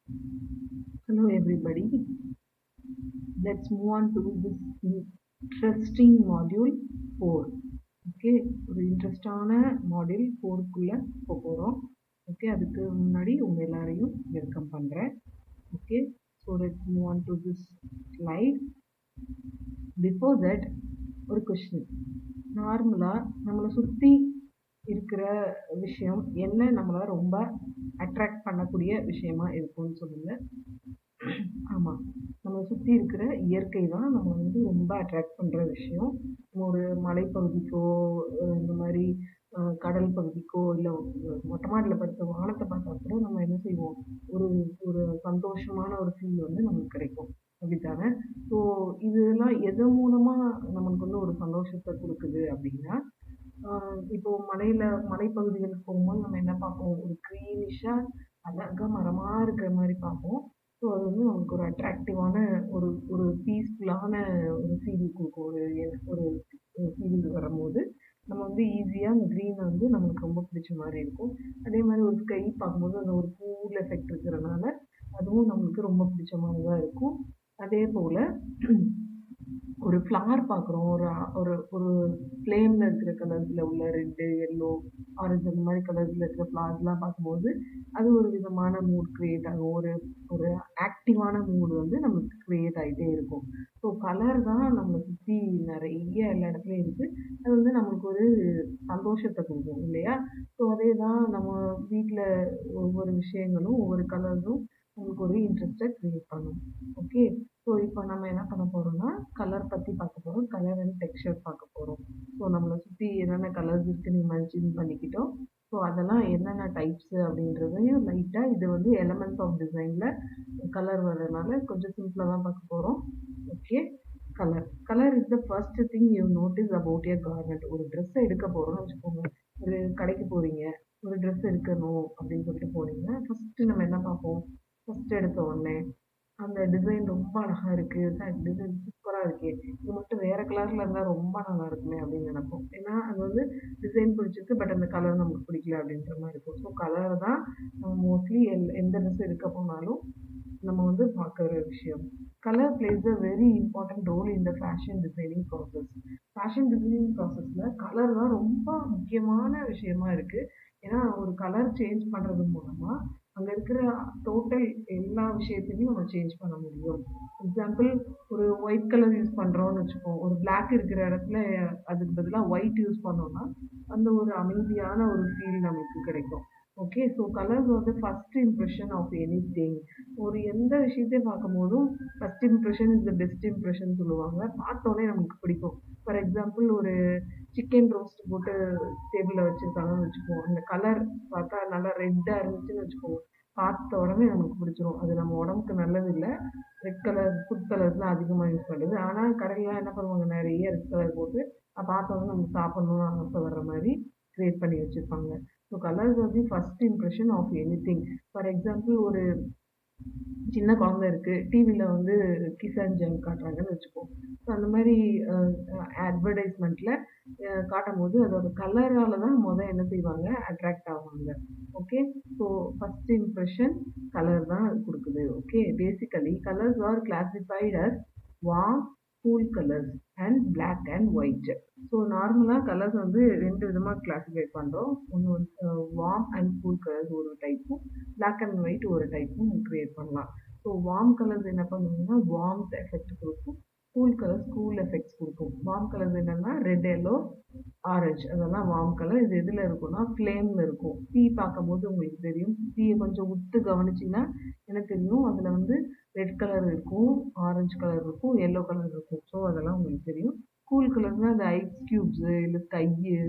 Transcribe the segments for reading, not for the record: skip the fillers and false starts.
Hello everybody. Let's move on to this interesting module 4. Okay, ஒரு இன்ட்ரெஸ்டான module 4க்குள்ள போகிறோம். Okay, அதுக்கு முன்னாடி உங்கள் எல்லாரையும் வெல்கம் பண்ணுறேன். Okay, so let's move on to this slide. Before that ஒரு கொஷின். நார்மலாக நம்மளை சுற்றி இருக்கிற விஷயம் என்ன நம்மளை ரொம்ப அட்ராக்ட் பண்ணக்கூடிய விஷயமா இருக்கும்னு சொல்லுங்கள். ஆமாம், நம்ம சுற்றி இருக்கிற இயற்கை தான் நம்ம வந்து ரொம்ப அட்ராக்ட் பண்ணுற விஷயம். ஒரு மலைப்பகுதிக்கோ இந்த மாதிரி கடல் பகுதிக்கோ இல்லை மொட்டை மாடியில் படுத்த வானத்தை பார்த்தா கூட நம்ம என்ன செய்வோம், ஒரு ஒரு சந்தோஷமான ஒரு ஃபீல் வந்து நமக்கு கிடைக்கும். அப்படித்தானே? ஸோ இதெல்லாம் எது மூலமாக நமக்கு வந்து ஒரு சந்தோஷத்தை கொடுக்குது அப்படின்னா, இப்போ மலைப்பகுதிகளுக்கு போகும்போது நம்ம என்ன பார்ப்போம், ஒரு க்ரீனிஷாக அழகாக மரமாக இருக்கிற மாதிரி பார்ப்போம். ஸோ அது வந்து நமக்கு ஒரு அட்ராக்டிவான ஒரு ஒரு பீஸ்ஃபுல்லான ஒரு ஃபீல் கொடுக்கும். ஒரு ஃபீல் வரும்போது நம்ம வந்து ஈஸியாக அந்த க்ரீனை வந்து நம்மளுக்கு ரொம்ப பிடிச்ச மாதிரி இருக்கும். அதே மாதிரி ஒரு ஸ்கை பார்க்கும்போது அந்த ஒரு கூல் எஃபெக்ட் இருக்கிறனால அதுவும் நம்மளுக்கு ரொம்ப பிடிச்ச மாதிரி தான் இருக்கும். அதே போல் ஒரு ஃப்ளவர் பார்க்குறோம், ஒரு ஒரு ஒரு ஃப்ளேமில் இருக்கிற கலர்ஸில் உள்ள ரெட்டு, எல்லோ, ஆரஞ்சு அந்த மாதிரி கலர்ஸில் இருக்கிற ஃப்ளவர்ஸ்லாம் பார்க்கும்போது அது ஒரு விதமான மூட் க்ரியேட் ஆகும். ஒரு ஒரு ஆக்டிவான மூடு வந்து நமக்கு க்ரியேட் ஆகிட்டே இருக்கும். ஸோ கலர் தான் நம்மளை சுற்றி நிறைய எல்லா இடத்துலையும் இருக்குது. அது வந்து நம்மளுக்கு ஒரு சந்தோஷத்தை கொடுக்கும் இல்லையா? ஸோ அதே தான் நம்ம வீட்டில் ஒவ்வொரு விஷயங்களும் ஒவ்வொரு கலர்ஸும் நமக்கு ஒரு இன்ட்ரெஸ்ட்டை க்ரியேட் பண்ணும். ஓகே, ஸோ இப்போ நம்ம என்ன பண்ண போகிறோம்னா கலர் பற்றி பார்க்க போகிறோம். கலர் அண்ட் டெக்ஸ்சர் பார்க்க போகிறோம். ஸோ நம்மளை சுற்றி என்னென்ன கலர்ஸ் இருக்குன்னு இமேஜின் பண்ணிக்கிட்டோம். ஸோ அதெல்லாம் என்னென்ன டைப்ஸு அப்படின்றதையும் லைட்டாக இது வந்து எலமெண்ட்ஸ் ஆஃப் டிசைனில் கலர் வர்றதுனால கொஞ்சம் சிம்பிளாக தான் பார்க்க போகிறோம். Okay, colour is the first thing you notice about your garment. ஒரு ட்ரெஸ்ஸை எடுக்க போகிறோம்னு வச்சுக்கோங்க. ஒரு கடைக்கு போகிறீங்க, ஒரு ட்ரெஸ் எடுக்கணும் அப்படின்னு சொல்லிட்டு போனீங்கன்னா ஃபஸ்ட்டு நம்ம என்ன பார்ப்போம், ஃபஸ்ட்டு எடுத்த உடனே அந்த டிசைன் ரொம்ப அழகா இருக்கு. டிசைன் சூப்பரா இருக்கே! இது மட்டும் வேற கலர்ல இருந்தா ரொம்ப நல்லா இருக்குமே அப்படின்னு நினைப்போம். ஏன்னா அது வந்து டிசைன் பிடிச்சிருக்கு. பட் அந்த கலர் நமக்கு பிடிக்கல அப்படின்ற மாதிரி இருக்கும். ஸோ கலர் தான் நம்ம மோஸ்ட்லி எந்த ட்ரெஸ் எடுக்க போனாலும் நம்ம வந்து பார்க்குற விஷயம். Colour plays a very important role in the fashion designing process. Fashion designing ப்ராசஸில் கலர் தான் ரொம்ப முக்கியமான விஷயமா இருக்குது. ஏன்னா ஒரு கலர் சேஞ்ச் பண்ணுறது மூலமாக அங்கே இருக்கிற டோட்டல் எல்லா விஷயத்தையும் நம்ம சேஞ்ச் பண்ண முடியும். எக்ஸாம்பிள், ஒரு ஒயிட் கலர் யூஸ் பண்ணுறோம்னு வச்சுப்போம். ஒரு பிளாக் இருக்கிற இடத்துல அதுக்கு பதிலாக ஒயிட் யூஸ் பண்ணோம்னா அந்த ஒரு அமைதியான ஒரு ஃபீல் நமக்கு கிடைக்கும். ஓகே, ஸோ கலர்ஸ் வந்து first impression of any thing. ஒரு எந்த விஷயத்தையும் பார்க்கும்போதும் first impression is the best impression சொல்லுவாங்க. பார்த்தோன்னே நமக்கு பிடிக்கும். ஃபார் எக்ஸாம்பிள், ஒரு சிக்கன் ரோஸ்ட் போட்டு டேபிளில் வச்சுருக்காங்கன்னு வச்சுக்குவோம். அந்த கலர் பார்த்தா நல்லா ரெட்டாக இருந்துச்சுன்னு வச்சுக்கோங்க, பார்த்த உடனே நமக்கு பிடிச்சிரும். அது நம்ம உடம்புக்கு நல்லது இல்லை. ரெட் கலர் ஃபுட் கலர்ஸ்லாம் அதிகமாக யூஸ் பண்ணுறது. ஆனால் கடையிலாம் என்ன பண்ணுவாங்க, நிறைய ரெட் கலர் போட்டு பார்த்த உடனே நமக்கு சாப்பிட்ணுன்னு ஆசை வர்ற மாதிரி க்ரியேட் பண்ணி வச்சுருப்பாங்க. ஸோ கலர்ஸ் வந்து first impression of any thing. For example, ஒரு சின்ன குழந்தை இருக்குது, டிவியில் வந்து கிசான் ஜங் காட்டுறாங்கன்னு வச்சுப்போம். ஸோ அந்த மாதிரி அட்வர்டைஸ்மெண்ட்டில் காட்டும்போது அதோட கலரால் தான் என்ன செய்வாங்க, அட்ராக்ட் ஆவாங்க. Okay, so first impression colour தான் கொடுக்குது. Okay, basically colours are classified as warm, cool colours and black and white. So நார்மலாக கலர்ஸ் வந்து 2 விதமாக கிளாஸிஃபை பண்ணுறோம். ஒன்று வந்து வார்ம் அண்ட் கூல் கலர்ஸ் ஒரு டைப்பும், பிளாக் அண்ட் ஒயிட் ஒரு டைப்பும் க்ரியேட் பண்ணலாம். ஸோ வார்ம் கலர்ஸ் என்ன பண்ணுவோம்னா வார்ம்த் எஃபெக்ட் கொடுக்கும். கூல் கலர்ஸ் கூல் எஃபெக்ட்ஸ் கொடுக்கும். வார்ம் கலர்ஸ் என்னென்னா ரெட், எல்லோ, ஆரஞ்சு, அதெல்லாம் வார்ம் கலர். இது எதில் இருக்கும்னா ஃப்ளேமில் இருக்கும். தீ பார்க்கும்போது உங்களுக்கு தெரியும். தீயை கொஞ்சம் உத்து கவனிச்சிங்கன்னா எனக்கு தெரியும், அதில் வந்து ரெட் கலர் இருக்கும், ஆரஞ்சு கலர் இருக்கும், எல்லோ கலர் இருக்கும். ஸோ அதெல்லாம் உங்களுக்கு தெரியும். கூல் கலர்ஸ்னால் அந்த ஐஸ் க்யூப்ஸு இல்லை ஸ்கையு,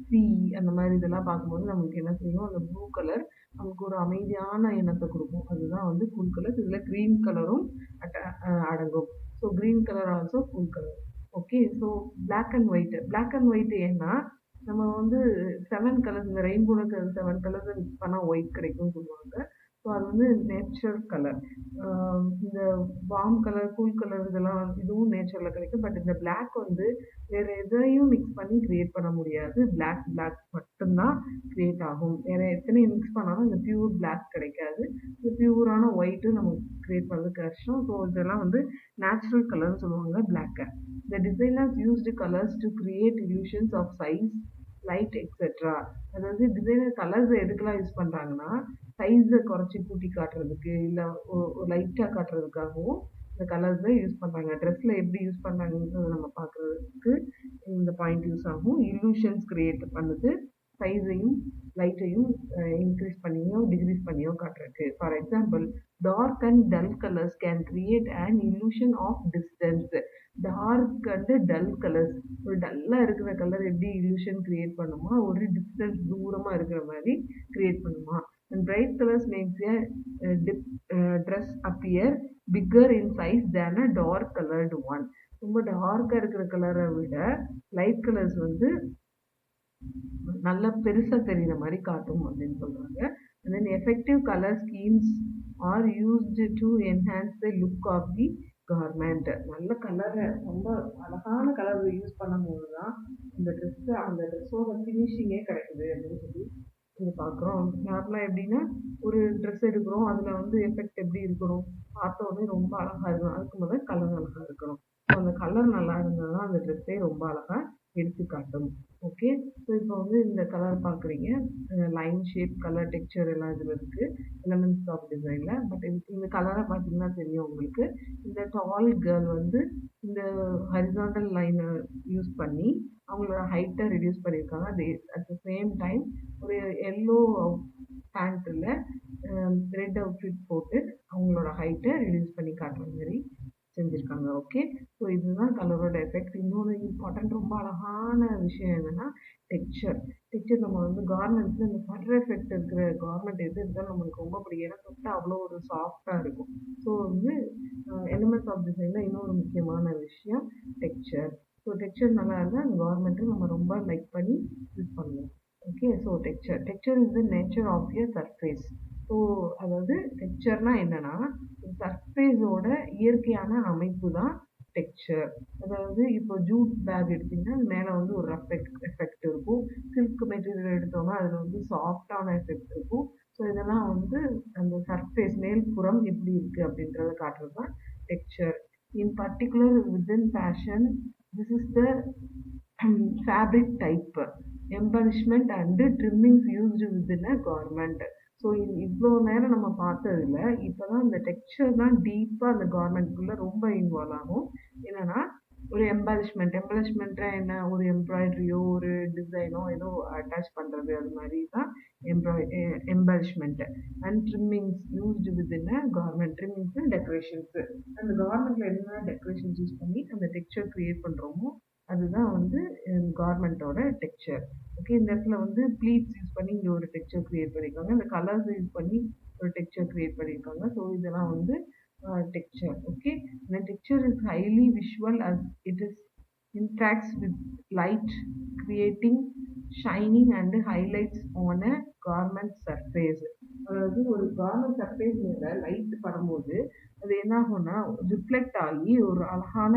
சி அந்த மாதிரி இதெல்லாம் பார்க்கும்போது நமக்கு என்ன செய்யும், அந்த ப்ளூ கலர் நமக்கு ஒரு அமைதியான எண்ணத்தை கொடுக்கும். அதுதான் வந்து கூல் கலர். இதில் க்ரீன் கலரும் அடங்கும். So green colour also cool colour. Okay, so black and white. Black and white ஏன்னா நம்ம வந்து 7 கலர்ஸ், இந்த ரெயின்போவில் 7 கலர்ஸை மிக்ஸ் பண்ணால் ஒயிட் கிடைக்கும்னு சொல்லுவாங்க. ஸோ அது வந்து நேச்சர் கலர். இந்த வார்ம் கலர், கூல் கலர் இதெல்லாம் இதுவும் நேச்சரில் கிடைக்கும். பட் இந்த பிளாக் வந்து வேறு எதையும் மிக்ஸ் பண்ணி க்ரியேட் பண்ண முடியாது. பிளாக் மட்டும்தான் க்ரியேட் ஆகும். வேறு எத்தனையும் மிக்ஸ் பண்ணாலும் இந்த பியூர் பிளாக் கிடைக்காது. இந்த பியூரான ஒயிட்டு நம்ம க்ரியேட் பண்ணுறது கஷ்டம். ஸோ இதெல்லாம் வந்து நேச்சுரல் கலர்னு சொல்லுவாங்க பிளாக்கை. The designers used colors to create illusions of size, light, etc. அதாவது டிசைனர் கலர்ஸ் எதுக்கெல்லாம் யூஸ் பண்ணுறாங்கன்னா, சைஸை குறைச்சி கூட்டி காட்டுறதுக்கு, இல்லை லைட்டாக காட்டுறதுக்காகவும் இந்த கலர்ஸை யூஸ் பண்ணுறாங்க. ட்ரெஸ்ஸில் எப்படி யூஸ் பண்ணுறாங்கன்றத நம்ம பார்க்குறதுக்கு இந்த பாயிண்ட் யூஸ் ஆகும். இல்லூஷன்ஸ் கிரியேட் பண்ணுது, சைஸையும் லைட்டையும் இன்க்ரீஸ் பண்ணியோ டிக்ரீஸ் பண்ணியோ காட்டுறதுக்கு. For example, dark and dull colours can create an illusion of distance. Dark and dull colours, ஒரு டல்லாக இருக்கிற கலர் எப்படி illusion கிரியேட் பண்ணுமா, ஒரு டிஸ்டன்ஸ் தூரமாக இருக்கிற மாதிரி கிரியேட் பண்ணுமா. And bright colours makes a dress appear bigger in size than a dark colored one. ரொம்ப டார்க்காக இருக்கிற கலரை விட லைட் கலர்ஸ் வந்து நல்லா பெருசாக தெரிகிற மாதிரி காட்டும் அப்படின்னு சொல்கிறாங்க. And then effective colour schemes are used to enhance the look of the garment. நல்ல கலரை, ரொம்ப அழகான கலர் யூஸ் பண்ணும்போது தான் அந்த ட்ரெஸ்ஸோட ஃபினிஷிங்கே கிடைக்குது அப்படின்னு சொல்லி இங்கே பார்க்குறோம். நார்மலாக எப்படின்னா, ஒரு ட்ரெஸ் எடுக்கிறோம், அதில் வந்து எஃபெக்ட் எப்படி இருக்கணும், பார்த்தோன்னே ரொம்ப அழகாக இருக்கணும். அதுக்கு முதல்ல கலர் அழகாக இருக்கணும். ஸோ அந்த கலர் நல்லா இருந்தால் தான் அந்த ட்ரெஸ்ஸே ரொம்ப அழகாக எடுத்துக்காட்டும். ஓகே, ஸோ இப்போ வந்து இந்த கலர் பார்க்குறீங்க, லைன், ஷேப், கலர், டெக்ஸ்சர் எல்லாம் இதில் இருக்குது, எலமெண்ட்ஸ் ஆஃப் டிசைனில். பட் இந்த கலரை பார்த்தீங்கன்னா தெரியும் உங்களுக்கு. இந்த டால் கேர்ள் வந்து இந்த ஹரிசாண்டல் லைனை யூஸ் பண்ணி அவங்களோட ஹைட்டை ரெடியூஸ் பண்ணியிருக்காங்க. அட் த சேம் டைம் ஒரு எல்லோ பேண்ட்டில் ரெட் அவுட்ஃபிட் போட்டு அவங்களோட ஹைட்டை ரெடியூஸ் பண்ணி காட்டுற மாதிரி செஞ்சுருக்காங்க. ஓகே, ஸோ இதுதான் கலரோட எஃபெக்ட். இன்னொன்று இம்பார்ட்டன்ட், ரொம்ப அழகான விஷயம் என்னென்னா டெக்ஸ்சர். நம்ம வந்து கார்மெண்ட்ஸில் இந்த ஃபர் எஃபெக்ட் இருக்கிற கார்மெண்ட் எது இருந்தாலும் நம்மளுக்கு ரொம்ப பிடிக்கும். ஏன்னா தொட்டால் அவ்வளோ ஒரு சாஃப்டாக இருக்கும். ஸோ வந்து எலிமெண்ட்ஸ் ஆஃப் டிசைனில் இன்னொரு முக்கியமான விஷயம் டெக்ஸ்சர். ஸோ டெக்ஸ்சர் நல்லா இருந்தால் அந்த கார்மெண்ட்டை நம்ம ரொம்ப லைக் பண்ணி யூஸ் பண்ணுவோம். Okay, so texture is the nature of a surface. So அதாவது டெக்ஸ்சர்னா என்னன்னா, சர்ஃபேஸோட இயற்கையான அமைப்பு தான் டெக்ஸ்சர். அதாவது இப்போ ஜூட் பேக் எடுத்திங்கன்னா மேலே வந்து ஒரு ரஃப் எஃபெக்ட் இருக்கும். சில்க் மெட்டீரியல் எடுத்தோம்னா அதில் வந்து சாஃப்டான எஃபெக்ட் இருக்கும். ஸோ இதெல்லாம் வந்து அந்த சர்ஃபேஸ் மேல்புறம் எப்படி இருக்குது அப்படின்றத காட்டுறது தான் texture. In particular within fashion, this is the fabric type, embellishment and trimmings used within a garment. So இவ்வளோ நேரம் நம்ம பார்த்ததில்ல, இப்போ தான் இந்த டெக்ஸ்சர் தான் டீப்பாக அந்த கார்மெண்ட்குள்ளே ரொம்ப இன்வால்வ் ஆகும். என்னென்னா ஒரு எம்பலிஷ்மெண்ட்டாக என்ன, ஒரு எம்ப்ராய்டரியோ ஒரு டிசைனோ ஏதோ அட்டாச் பண்ணுறது, அது மாதிரி தான் embellishment. And trimmings used within a garment. Trimmings decorations, அந்த கார்மெண்ட்டில் என்ன டெக்கரேஷன்ஸ் யூஸ் பண்ணி அந்த டெக்ஸ்சர் க்ரியேட் பண்ணுறோமோ அதுதான் வந்து கார்மெண்ட்டோட டெக்ஸ்சர். ஓகே, இந்த இடத்துல வந்து ப்ளீட்ஸ் யூஸ் பண்ணி இங்கே ஒரு டெக்ஸ்சர் க்ரியேட் பண்ணியிருக்காங்க. இந்த கலர்ஸ் யூஸ் பண்ணி ஒரு டெக்ஸ்சர் க்ரியேட் பண்ணியிருக்காங்க. ஸோ இதெல்லாம் வந்து டெக்ஸ்சர். ஓகே, இந்த texture is highly visual as it is interacts with light, creating shining and highlights on a garment surface. அதாவது ஒரு கார்மெண்ட் சர்ஃபேஸ் மேலே லைட் படும்போது அது என்ன ஆகும்னா ரிஃப்ளெக்ட் ஆகி ஒரு அழகான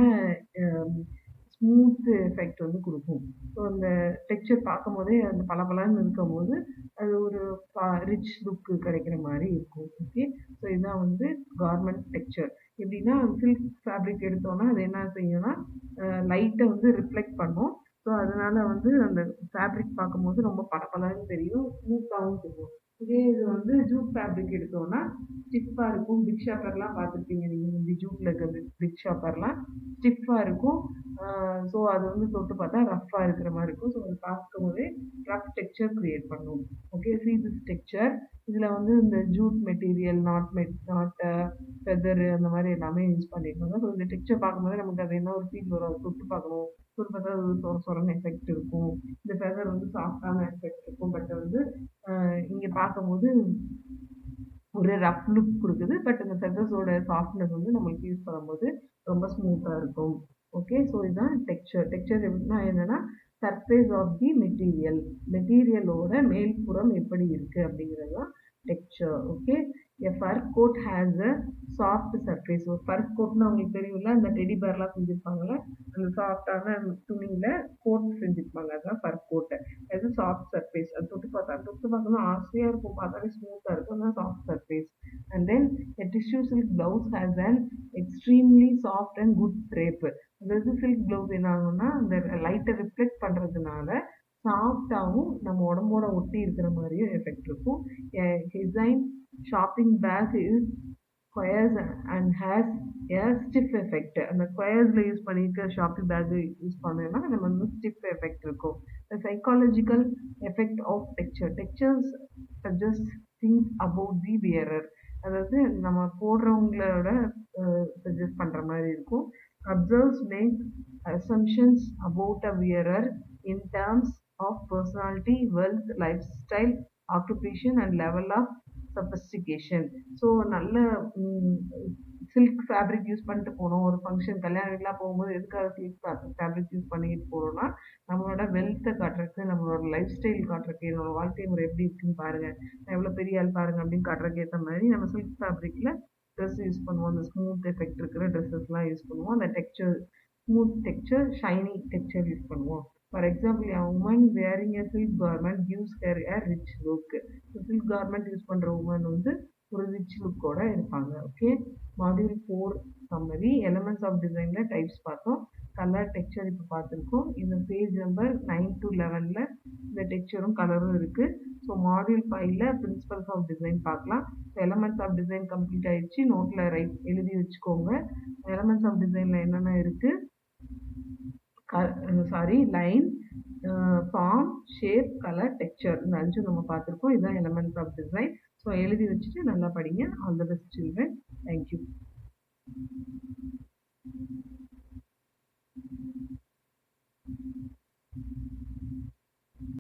ஸ்மூத் எஃபெக்ட் வந்து கொடுக்கும். ஸோ அந்த டெக்ஸ்சர் பார்க்கும் போதே அந்த பளபளன்னு இருக்கும் போது அது ஒரு ரிச் லுக்கு கிடைக்கிற மாதிரி இருக்கும். ஓகே, ஸோ இதுதான் வந்து கார்மெண்ட் டெக்ஸ்சர். எப்படின்னா சில்க் ஃபேப்ரிக் எடுத்தோன்னா அது என்ன செய்யும்னா லைட்டை வந்து ரிஃப்ளெக்ட் பண்ணும். ஸோ அதனால வந்து அந்த ஃபேப்ரிக் பார்க்கும்போது ரொம்ப பளபளன்னு தெரியும், ஸ்மூத்தாகவும் தெரியும். இதே இது வந்து ஜூட் ஃபேப்ரிக் எடுத்தோன்னா ஸ்டிஃபாக இருக்கும். பிக் ஷாப்பர்லாம் பார்த்துருப்பீங்க நீங்கள், இந்த ஜூட்டில் இருக்க பிக் ஷாப்பர்லாம் ஸ்டிஃபாக இருக்கும். ஸோ அது வந்து தொட்டு பார்த்தா ரஃப்பாக இருக்கிற மாதிரி இருக்கும். ஸோ அது பார்க்கும் போதே ரஃப் டெக்ஸ்சர் க்ரியேட் பண்ணும். Okay, see this texture. இதில் வந்து இந்த ஜூட் மெட்டீரியல், நாட்டை, ஃபெதரு அந்த மாதிரி எல்லாமே யூஸ் பண்ணியிருக்காங்க. ஸோ இந்த டெக்ஸ்சர் பார்க்கும்போது நமக்கு அது என்ன ஒரு ஃபீல் வரும், அது தொட்டு பார்க்கணும். தொட்டு பார்த்தா அது சொரன்னு எஃபெக்ட் இருக்கும். இந்த ஃபெதர் வந்து சாஃப்டான எஃபெக்ட் இருக்கும். பட் வந்து இங்கே பார்க்கும்போது ஒரு ரஃப் லுக் கொடுக்குது. பட் இந்த ஃபெதர்ஸோட சாஃப்ட்னஸ் வந்து நம்மளுக்கு யூஸ் பண்ணும்போது ரொம்ப ஸ்மூத்தாக இருக்கும். ஓகே, ஸோ இதுதான் டெக்ஸ்சர். டெக்ஸ்சர் எப்படின்னா என்னென்னா சர்ஃபேஸ் ஆஃப் தி மெட்டீரியலோட மேல்புறம் எப்படி இருக்குது அப்படிங்கிறது தான் texture. Okay, A fur coat has a soft surface. ஒரு fur coatனா உங்களுக்கு தெரியும்ல, அந்த டெடி பேர்லாம் செஞ்சிருப்பாங்கல்ல, அந்த சாஃப்டான துணியில கோட் செஞ்சிருப்பாங்க. அதுதான் fur coat. அது சாஃப்ட் சர்ஃபேஸ். அது தொட்டு பார்க்கணும் ஆசையா இருக்கும். பார்த்தாலே ஸ்மூத்தா இருக்கும். அதான் soft surface. And then a tissue silk blouse has an extremely soft and good drape. அதாவது சில்க் பிளவுஸ் என்ன ஆகும்னா, அந்த லைட்டை ரிஃப்ளெக்ட் பண்றதுனால சாஃப்டாவும் நம்ம உடம்போட ஒட்டி இருக்கிற மாதிரியும் எஃபெக்ட் இருக்கும். Design shopping bag is squares and has a stiff effect. அந்த ஸ்கொயர்ஸில் யூஸ் பண்ணியிருக்க ஷாப்பிங் பேக் யூஸ் பண்ணோம்னா நம்ம வந்து ஸ்டிஃப் எஃபெக்ட் இருக்கும். The psychological effect of textures suggest things about the wearer. அதாவது நம்ம போடுறவங்களோட சஜஸ்ட் பண்ணுற மாதிரி இருக்கும். Observes make assumptions about a wearer in terms of personality, wealth, lifestyle, occupation and level of sophistication. So நல்ல silk fabric use பண்ணிட்டு போனோம் ஒரு ஃபங்க்ஷன் கல்யாணத்துக்குலாம் போகும்போது எதுக்காக சில்க் ஃபேப்ரிக் யூஸ் பண்ணிட்டு போகிறோம்னா நம்மளோட வெல்த்தை காட்டுறதுக்கு, நம்மளோட லைஃப் ஸ்டைல் காட்டுறதுக்கு, என்னோட வாழ்க்கை முறை எப்படி இருக்குன்னு பாருங்க, நான் எவ்வளோ பெரிய ஆள் பாருங்க அப்படின்னு காட்டுறதுக்கு ஏற்ற மாதிரி நம்ம சில்க் ஃபேப்ரிக்கில் ட்ரெஸ் யூஸ் பண்ணுவோம். அந்த ஸ்மூத் எஃபெக்ட் இருக்கிற ட்ரெஸ்ஸஸ்லாம் யூஸ் பண்ணுவோம். அந்த texture smooth texture, shiny texture use பண்ணுவோம். For example, a woman wearing a silk garment gives her a rich look. So, silk garment use பண்ற woman வந்து ஒரு ரிச் லுக்கோட இருப்பாங்க. Okay, module 4 summary. Elements of டிசைன்ல types பார்த்தோம். Colour texture இப்போ பார்த்துருக்கோம். இந்த பேஜ் நம்பர் 9 to 11ல இந்த டெக்ஸ்சரும் கலரும் இருக்கு. ஸோ மாடியூல் 5ல பிரின்சிபல்ஸ் ஆஃப் டிசைன் பார்க்கலாம். எலமெண்ட்ஸ் ஆஃப் டிசைன் கம்ப்ளீட் ஆயிடுச்சு. நோட்ல எழுதி வச்சுக்கோங்க. எலமெண்ட்ஸ் ஆஃப் டிசைன்ல என்னென்ன இருக்கு, line, form, shape, colour, texture, இந்த 5 நம்ம பார்த்துருக்கோம். இதுதான் எலமெண்ட்ஸ் ஆஃப் டிசைன். ஸோ எழுதி வச்சுட்டு நல்லா படிங்க. All the best children. Thank you.